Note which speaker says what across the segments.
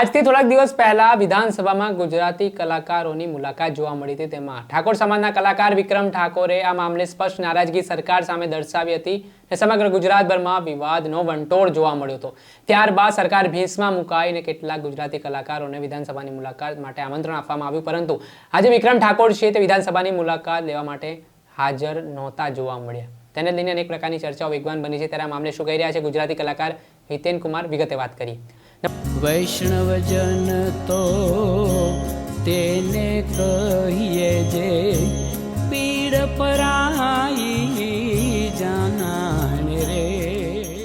Speaker 1: આજથી થોડાક દિવસ પહેલા વિધાનસભામાં ગુજરાતી કલાકારોની મુલાકાત જોવા મળી હતી। તેમાં ઠાકોર સમાજના કલાકાર વિક્રમ ઠાકોરે આ મામલે સ્પષ્ટ નારાજગી સરકાર સામે દર્શાવી હતી અને સમગ્ર ગુજરાતભરમાં વિવાદનો વંટોળ જોવા મળ્યો હતો। ત્યારબાદ સરકાર ભેંસમાં મુકાઈને કેટલાક ગુજરાતી કલાકારોને વિધાનસભાની મુલાકાત માટે આમંત્રણ આપવામાં આવ્યું, પરંતુ આજે વિક્રમ ઠાકોર છે તે વિધાનસભાની મુલાકાત લેવા માટે હાજર નહોતા જોવા મળ્યા। તેને લઈને અનેક પ્રકારની ચર્ચાઓ વેગવાન બની છે। ત્યારે આ મામલે શું કહી રહ્યા છે ગુજરાતી કલાકાર હિતેન કુમાર, વિગતે વાત કરીએ।
Speaker 2: વૈષ્ણવજન તો તેને કહીએ જે પીડ પરાઈ જાનાને રે।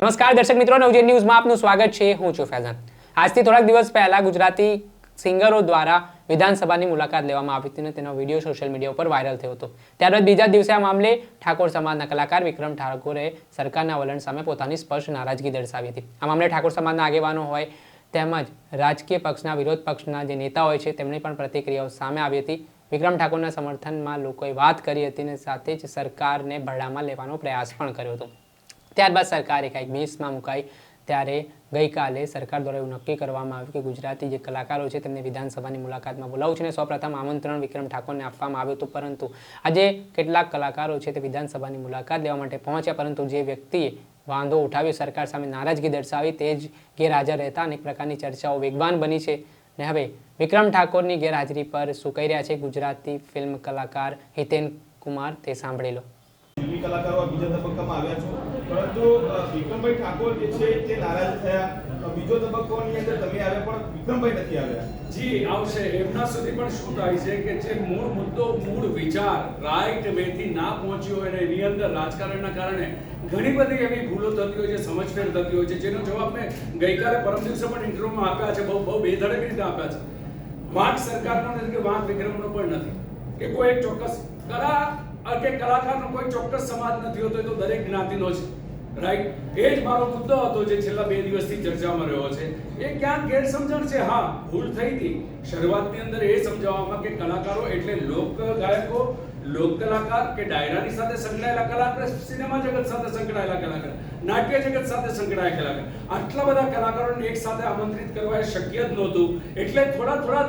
Speaker 1: નમસ્કાર દર્શક મિત્રો, નવજીવન ન્યૂઝમાં આપનું સ્વાગત છે। હું છું ફૈઝાન। આજથી થોડાક દિવસ પહેલા ગુજરાતી સિંગરો દ્વારા વિધાનસભાની મુલાકાત લેવામાં આવી હતી અને તેનો વિડીયો સોશિયલ મીડિયા ઉપર વાયરલ થયો હતો। ત્યારબાદ બીજા દિવસે આ મામલે ઠાકોર સમાજના કલાકાર વિક્રમ ઠાકોરે સરકારના વલણ સામે પોતાની સ્પષ્ટ નારાજગી દર્શાવી હતી। આ મામલે ઠાકોર સમાજના આગેવાનો હોય તેમજ રાજકીય પક્ષના વિરોધ પક્ષના જે નેતા હોય છે તેમની પણ પ્રતિક્રિયાઓ સામે આવી હતી। વિક્રમ ઠાકોરના સમર્થનમાં લોકોએ વાત કરી હતી અને સાથે જ સરકારને ભરડામાં લેવાનો પ્રયાસ પણ કર્યો હતો। ત્યારબાદ સરકારે કંઈક ભેંસમાં મુકાઈ ત્યારે ગઈકાલે સરકાર દ્વારા એવું નક્કી કરવામાં આવ્યું કે ગુજરાતી જે કલાકારો છે તેમને વિધાનસભાની મુલાકાતમાં બોલાવવું છે અને સૌપ્રથમ આમંત્રણ વિક્રમ ઠાકોરને આપવામાં આવ્યું હતું, પરંતુ આજે કેટલાક કલાકારો છે તે વિધાનસભાની મુલાકાત લેવા માટે પહોંચ્યા, પરંતુ જે વ્યક્તિએ વાંધો ઉઠાવ્યો, સરકાર સામે નારાજગી દર્શાવી, તે જ ગેરહાજર રહેતા અનેક પ્રકારની ચર્ચાઓ વેગવાન બની છે। અને હવે વિક્રમ ઠાકોરની ગેરહાજરી પર શું કહી રહ્યા છે ગુજરાતી ફિલ્મ કલાકાર હિતેન કુમાર, તે સાંભળી લો।
Speaker 3: ફિલ્મી કલાકારો બીજા તબક્કામાં આવ્યા છો, પરંતુ વિક્રમભાઈ ઠાકોર જે છે તે નારાજ થયા। બીજો તબક્કોની અંદર તમે આવ્યા પણ વિક્રમભાઈ નથી આવ્યા।
Speaker 4: જી આવશે, એમના સુધી પણ શું થાય છે કે જે મૂળ મુદ્દો, મૂળ વિચાર રાઈટ વેથી ના પહોંચ્યો હોય અને એની અંદર રાજકારણના કારણે ઘણી બધી એવી ભૂલો થતી હોય છે, સમજફેર થતી હોય છે, જેનો જવાબ મેં ગઈકાલે પરમ દિવસે પણ ઇન્ટરવ્યુમાં આપ્યા છે, બહુ બેધડક રીતે આપ્યા છે। વાંક સરકારનો નથી કે વાંક વિક્રમનો પણ નથી કે કોઈ એક ચોક્કસ કલાકારનો કોઈ ચોક્કસ સમાજ નથી હોતો, એ તો દરેક જ્ઞાતિનો છે, રાઈટ? એ જ મારો મુદ્દો હતો જે છેલ્લા 2 દિવસથી ચર્ચામાં રહ્યો છે। એ ક્યાંક ગેરસમજણ છે। હા, ભૂલ થઈ હતી શરૂઆતની અંદર એ સમજાવવામાં કે કલાકારો એટલે લોક ગાયકો, લોક કલાકાર કે ડાયરાની સાથે સંકળાયેલા કલાકાર, સિનેમા જગત સાથે સંકળાયેલા કલાકાર, નાટ્ય જગત સાથે સંકળાયેલા કલાકાર, આટલા બધા કલાકારોને એક સાથે આમંત્રિત કરવા એ શક્ય જ નહોતું। એટલે થોડા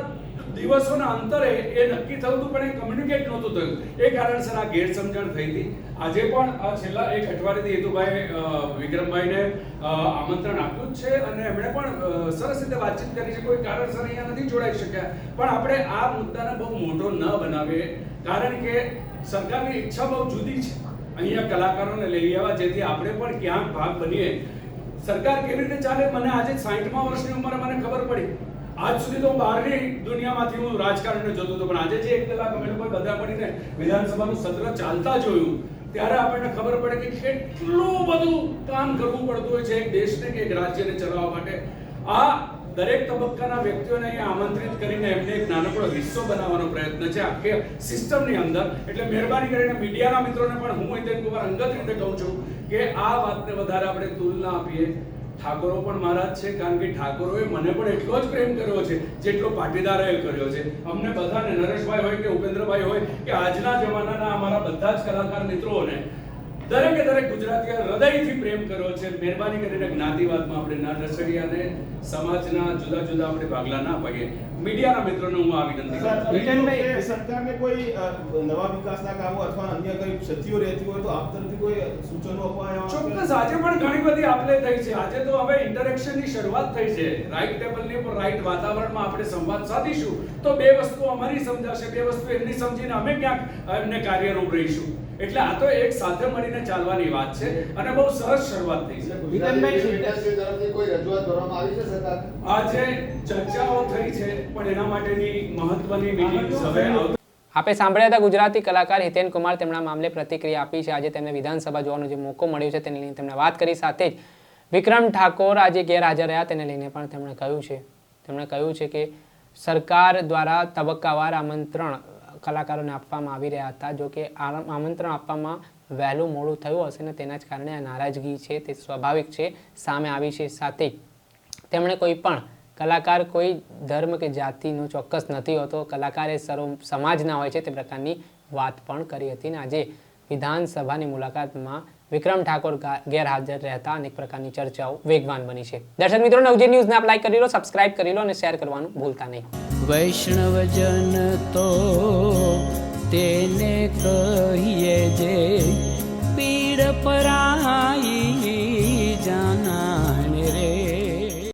Speaker 4: દિવસોના અંતરે એ નક્કી થયું હતું, પણ એ કમ્યુનિકેટ નહોતું થયું। એ કારણસર આ ગેરસમજણ થઈ હતી। આજે પણ આ છેલ્લા 1 અઠવાડિયાથી હેતુભાઈ વિક્રમભાઈને આમંત્રણ આપ્યું જ છે અને એમણે પણ સરસ રીતે વાતચીત કરી છે। કોઈ કારણસર અહીંયા નથી જોડાઈ શક્યા, પણ આપણે આ મુદ્દાને બહુ મોટો ન બનાવીએ, કારણ કે સરકારની ઈચ્છા બહુ જુદી છે અહીંયા કલાકારોને લઈ આવવા, જેથી આપણે પણ ક્યાંક ભાગ બનીએ। સરકાર કેવી રીતે ચાલે, મને આજે 60મા વર્ષની ઉંમરે મને ખબર પડી। આજ સુધી તો બહારની દુનિયામાંથી હું રાજકારણને જોતો હતો, પણ આજે જે 1 કલાક અમે લોકો બધા મળીને વિધાનસભાનું સત્ર ચાલતા જોયું, ત્યારે આપણને ખબર પડે કે કેટલું બધું કામ કરવું પડતું હોય છે એક દેશને કે એક રાજ્યને ચલાવવા માટે। આ દરેક તબક્કાના વ્યક્તિઓને અહીંયા આમંત્રિત કરીને એમને એક નાનકડો હિસ્સો બનાવવાનો પ્રયત્ન છે આખી સિસ્ટમની અંદર। એટલે મહેરબાની કરીને મીડિયાના મિત્રોને પણ હું હિતેન કુમાર અંગત રીતે કહું છું કે આ વાતને વધારે આપણે તુલના આપીએ। ઠાકોરો પણ મારા જ છે, કારણ કે ઠાકોરોએ મને પણ એટલો જ પ્રેમ કર્યો છે જેટલો પાટીદારોએ કર્યો છે। અમને બધાને, નરેશભાઈ હોય કે ઉપેન્દ્રભાઈ હોય કે આજના જમાનાના અમારા બધા જ કલાકાર મિત્રોને દરેક ગુજરાતીએ હૃદયથી પ્રેમ કર્યો છે। મહેરબાની કરીને જ્ઞાતિવાદમાં આપણે ના ઢસડીએ અને સમાજના જુદા જુદા આપણે ભાગલા ના પાડીએ। મીડિયાના મિત્રોને હું આ વિનંતી કરું છું।
Speaker 3: સરકારને કોઈ નવા વિકાસના કામો અથવા અન્ય કોઈ ક્ષતિઓ રહેતી હોય તો આપ તરફથી કોઈ સૂચનો અપાયા?
Speaker 4: ચોક્કસ, આજે પણ ઘણી બધી આપલે થઈ છે। આજે તો હવે ઇન્ટરેક્શનની શરૂઆત થઈ છે। રાઈટ ટેબલની ઉપર રાઈટ વાતાવરણમાં આપણે સંવાદ સાધીશું તો 2 વસ્તુ અમારી સમજાશે, 2 વસ્તુ એમની સમજીને અમે ક્યાંક એમને કાર્યરૂપ રહીશું। એટલે આ તો એક સાથે મળીને ચાલવાની વાત છે અને બહુ સરસ શરૂઆત થઈ છે। આજે ચર્ચાઓ થઈ છે, પણ એના માટેની મહત્વની મીટિંગ હવે
Speaker 1: આપે સાંભળ્યા હતા ગુજરાતી કલાકાર હિતેન કુમાર, તેમના મામલે પ્રતિક્રિયા આપી છે। આજે તેમને વિધાનસભા જોવાનો જે મોકો મળ્યો છે તેને લઈને તેમણે વાત કરી। સાથે જ વિક્રમ ઠાકોર આજે ગેરહાજર રહ્યા તેને લઈને પણ તેમણે કહ્યું છે કે સરકાર દ્વારા તબક્કાવાર આમંત્રણ કલાકારોને આપવામાં આવી રહ્યા હતા, જો કે આમંત્રણ આપવામાં વહેલું મોડું થયું હશે ને તેના જ કારણે આ નારાજગી છે તે સ્વાભાવિક છે સામે આવી છે। સાથે તેમણે કોઈ પણ કલાકાર કોઈ ધર્મ કે જાતિનો ચોક્કસ નથી હોતો, કલાકાર એ સર્વ સમાજના હોય છે તે પ્રકારની વાત પણ કરી હતી। અને આજે વિધાનસભાની મુલાકાતમાં વિક્રમ ઠાકોર ગેરહાજર રહેતા અનેક પ્રકારની ચર્ચાઓ વેગવાન બની છે. દર્શક મિત્રો, નવજીવન ન્યૂઝને આપ લાઈક કરી લો, સબસ્ક્રાઇબ કરી લો અને શેર કરવાનું ભૂલતા નહીં.
Speaker 2: વૈષ્ણવજન તો તેને કહીએ જે પીડ પરા